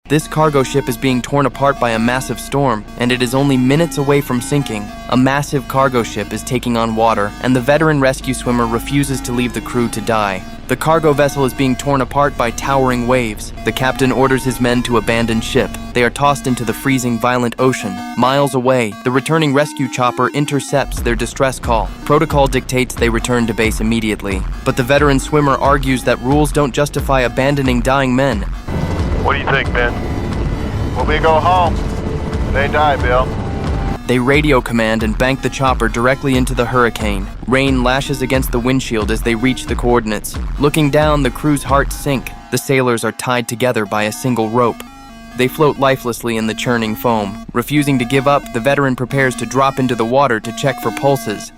This cargo ship is being torn apart by a massive storm, and it is only minutes away from sinking. A massive cargo ship is taking on water, and the veteran rescue swimmer refuses to leave the crew to die. The cargo vessel is being torn apart by towering waves. The captain orders his men to abandon ship. They are tossed into the freezing, violent ocean. Miles away, the returning rescue chopper intercepts their distress call. Protocol dictates they return to base immediately. But the veteran swimmer argues that rules don't justify abandoning dying men. What do you think, Ben? When we go home, they die, Bill. They radio command and bank the chopper directly into the hurricane. Rain lashes against the windshield as they reach the coordinates. Looking down, the crew's hearts sink. The sailors are tied together by a single rope. They float lifelessly in the churning foam. Refusing to give up, the veteran prepares to drop into the water to check for pulses.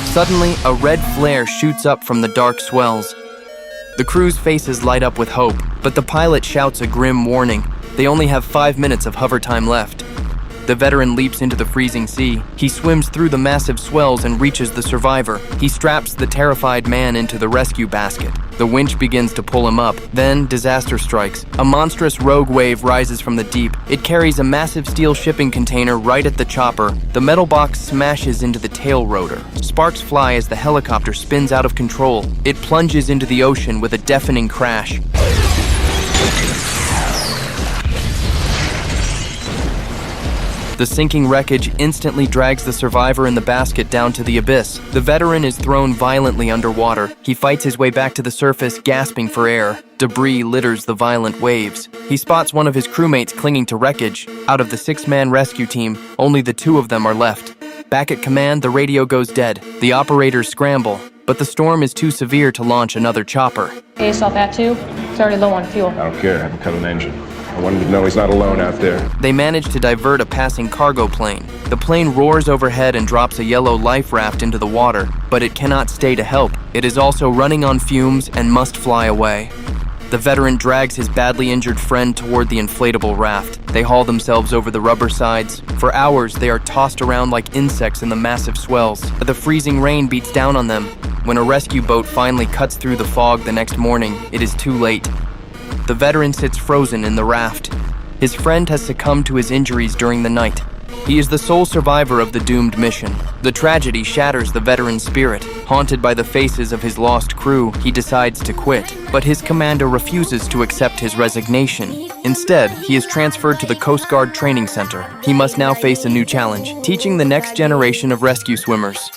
Suddenly, a red flare shoots up from the dark swells. The crew's faces light up with hope, but the pilot shouts a grim warning. They only have 5 minutes of hover time left. The veteran leaps into the freezing sea. He swims through the massive swells and reaches the survivor. He straps the terrified man into the rescue basket. The winch begins to pull him up. Then disaster strikes. A monstrous rogue wave rises from the deep. It carries a massive steel shipping container right at the chopper. The metal box smashes into the tail rotor. Sparks fly as the helicopter spins out of control. It plunges into the ocean with a deafening crash. The sinking wreckage instantly drags the survivor in the basket down to the abyss. The veteran is thrown violently underwater. He fights his way back to the surface, gasping for air. Debris litters the violent waves. He spots one of his crewmates clinging to wreckage. Out of the 6-man rescue team, only the 2 of them are left. Back at command, the radio goes dead. The operators scramble, but the storm is too severe to launch another chopper. Hey, saw that too? It's already low on fuel. I don't care, I haven't cut an engine. I wanted to know he's not alone out there. They manage to divert a passing cargo plane. The plane roars overhead and drops a yellow life raft into the water, but it cannot stay to help. It is also running on fumes and must fly away. The veteran drags his badly injured friend toward the inflatable raft. They haul themselves over the rubber sides. For hours, they are tossed around like insects in the massive swells. The freezing rain beats down on them. When a rescue boat finally cuts through the fog the next morning, it is too late. The veteran sits frozen in the raft. His friend has succumbed to his injuries during the night. He is the sole survivor of the doomed mission. The tragedy shatters the veteran's spirit. Haunted by the faces of his lost crew, he decides to quit. But his commander refuses to accept his resignation. Instead, he is transferred to the Coast Guard Training Center. He must now face a new challenge, teaching the next generation of rescue swimmers.